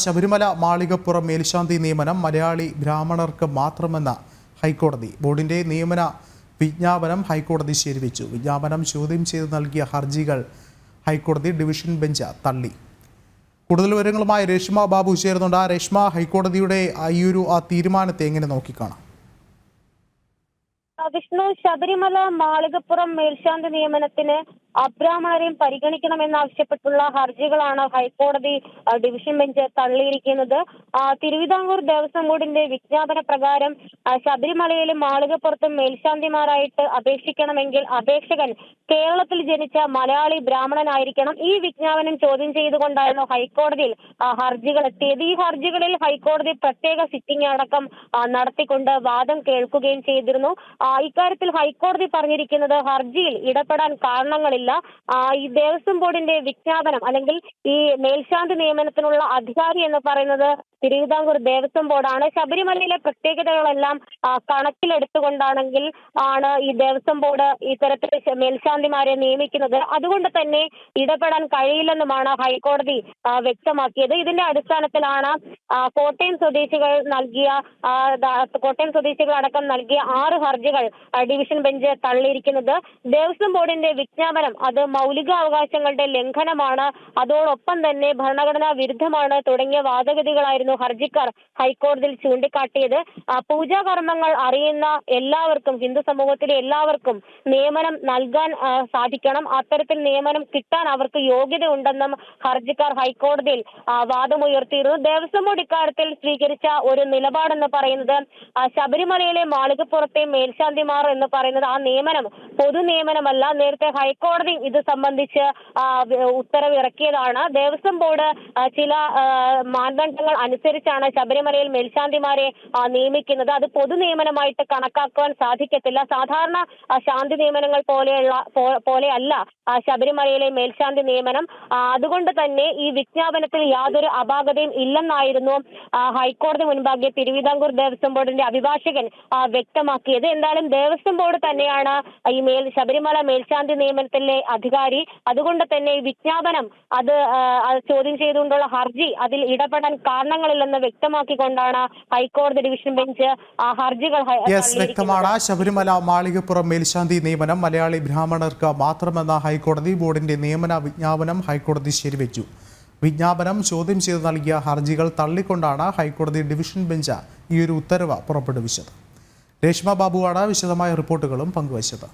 ശബരിമല മാളികപ്പുറം മേൽശാന്തി നിയമനം മലയാളി ബ്രാഹ്മണർക്ക് മാത്രമെന്ന ഹൈക്കോടതി. ബോർഡിന്റെ നിയമന വിജ്ഞാപനം ഹൈക്കോടതി ശരിവെച്ചു. വിജ്ഞാപനം ചോദ്യം ചെയ്ത് നൽകിയ ഹർജികൾ ഹൈക്കോടതി ഡിവിഷൻ ബെഞ്ച് തള്ളി. കൂടുതൽ വിവരങ്ങളുമായി രേഷ്മ ബാബു ചേരുന്നുണ്ട്. രേഷ്മ, ഹൈക്കോടതിയുടെ ഈ ഒരു തീരുമാനത്തെ എങ്ങനെ നോക്കിക്കാണാം? വിഷ്ണു, ശബരിമല മാളികപ്പുറം മേൽശാന്തി നിയമനത്തിന് അബ്രാഹ്മണരെയും പരിഗണിക്കണമെന്നാവശ്യപ്പെട്ടുള്ള ഹർജികളാണ് ഹൈക്കോടതി ഡിവിഷൻ ബെഞ്ച് തള്ളിയിരിക്കുന്നത്. തിരുവിതാംകൂർ ദേവസ്വം ബോർഡിന്റെ വിജ്ഞാപന പ്രകാരം ശബരിമലയിലെ മാളികപ്പുറത്തും മേൽശാന്തിമാരായിട്ട് അപേക്ഷിക്കണമെങ്കിൽ അപേക്ഷകൻ കേരളത്തിൽ ജനിച്ച മലയാളി ബ്രാഹ്മണനായിരിക്കണം. ഈ വിജ്ഞാപനം ചോദ്യം ചെയ്തുകൊണ്ടായിരുന്നു ഹൈക്കോടതിയിൽ ഹർജികൾ എത്തിയത്. ഈ ഹർജികളിൽ ഹൈക്കോടതി പ്രത്യേക സിറ്റിംഗ് അടക്കം നടത്തിക്കൊണ്ട് വാദം കേൾക്കുകയും ചെയ്തിരുന്നു. ഇക്കാര്യത്തിൽ ഹൈക്കോടതി പറഞ്ഞിരിക്കുന്നത് ഹർജിയിൽ ഇടപെടാൻ കാരണങ്ങളില്ല. ഈ ദേവസ്വം ബോർഡിന്റെ വിജ്ഞാപനം അല്ലെങ്കിൽ ഈ മേൽശാന്തി നിയമനത്തിനുള്ള അധികാരി എന്ന് പറയുന്നത് തിരുവിതാംകൂർ ദേവസ്വം ബോർഡാണ്. ശബരിമലയിലെ പ്രത്യേകതകളെല്ലാം കണക്കിലെടുത്തുകൊണ്ടാണെങ്കിൽ ആണ് ഈ ദേവസ്വം ബോർഡ് ഇത്തരത്തിൽ മേൽശാന്തിമാരെ നിയമിക്കുന്നത്. അതുകൊണ്ട് തന്നെ ഇടപെടാൻ കഴിയില്ലെന്നുമാണ് ഹൈക്കോടതി വ്യക്തമാക്കിയത്. ഇതിന്റെ അടിസ്ഥാനത്തിലാണ് കോട്ടയം സ്വദേശികളടക്കം നൽകിയ 6 ഹർജികൾ ഡിവിഷൻ ബെഞ്ച് തള്ളിയിരിക്കുന്നത്. ദേവസ്വം ബോർഡിന്റെ വിജ്ഞാപനം അത് മൗലികാവകാശങ്ങളുടെ ലംഘനമാണ്, അതോടൊപ്പം തന്നെ ഭരണഘടനാ വിരുദ്ധമാണ് തുടങ്ങിയ വാദഗതികളായിരുന്നു ഹർജിക്കാർ ഹൈക്കോടതിയിൽ ചൂണ്ടിക്കാട്ടിയത്. പൂജാകർമ്മങ്ങൾ അറിയുന്ന എല്ലാവർക്കും, ഹിന്ദു സമൂഹത്തിലെ എല്ലാവർക്കും നിയമനം നൽകാൻ സാധിക്കണം. അത്തരത്തിൽ നിയമനം കിട്ടാൻ അവർക്ക് യോഗ്യത ഉണ്ടെന്നും ഹർജിക്കാർ ഹൈക്കോടതിയിൽ വാദമുയർത്തിയിരുന്നു. ദേവസ്വം ബോർഡ് ഇക്കാര്യത്തിൽ സ്വീകരിച്ച ഒരു നിലപാടെന്ന് പറയുന്നത് ശബരിമലയിലെ മാളികപ്പുറത്തെ മേൽശാന്തിമാർ എന്ന് പറയുന്നത് ആ നിയമനം പൊതു നിയമനമല്ല. നേരത്തെ ഹൈക്കോടതി ഇത് സംബന്ധിച്ച് ഉത്തരവ് ഇറക്കിയതാണ്. ദേവസ്വം ബോർഡ് ചില മാനദണ്ഡങ്ങൾ അനുസരിച്ചാണ് ശബരിമലയിൽ മേൽശാന്തിമാരെ നിയമിക്കുന്നത്. അത് പൊതു നിയമനമായിട്ട് കണക്കാക്കുവാൻ സാധിക്കത്തില്ല. സാധാരണ ശാന്തി നിയമനങ്ങൾ പോലെയല്ല ശബരിമലയിലെ മേൽശാന്തി നിയമനം. അതുകൊണ്ട് തന്നെ ഈ വിജ്ഞാപനത്തിൽ യാതൊരു അപാകതയും ഇല്ലെന്നായിരുന്നു ഹൈക്കോടതി മുൻപാകെ തിരുവിതാംകൂർ ദേവസ്വം ബോർഡിന്റെ അഭിഭാഷകൻ വ്യക്തമാക്കിയത്. എന്തായാലും ദേവസ്വം ബോർഡ് തന്നെയാണ് ഈ ശബരിമല മേൽശാന്തി നിയമനത്തിലെ അധികാരി. അതുകൊണ്ട് തന്നെ ഈ വിജ്ഞാപനം അത് ചോദ്യം ചെയ്തുകൊണ്ടുള്ള ഹർജി അതിൽ ഇടപെടാൻ കാരണങ്ങളില്ലെന്ന് വ്യക്തമാക്കിക്കൊണ്ടാണ് ഹൈക്കോടതി ഡിവിഷൻ ബെഞ്ച് ഹർജികൾ വ്യക്തമാണ്. ശബരിമല മാളികപ്പുറം മേൽശാന്തി നിയമനം മലയാളി ബ്രാഹ്മണർക്ക് മാത്രമെന്ന ഹൈക്കോടതി ബോർഡിന്റെ നിയമന വിജ്ഞാപനം ഹൈക്കോടതി ശരിവെച്ചു. വിജ്ഞാപനം ചോദ്യം ചെയ്ത് നൽകിയ ഹർജികൾ തള്ളിക്കൊണ്ടാണ് ഹൈക്കോടതി ഡിവിഷൻ ബെഞ്ച് ഈ ഒരു ഉത്തരവ് പുറപ്പെടുവിച്ചത്. രേഷ്മ ബാബുവാണ് വിശദമായ റിപ്പോർട്ടുകളും പങ്കുവച്ചത്.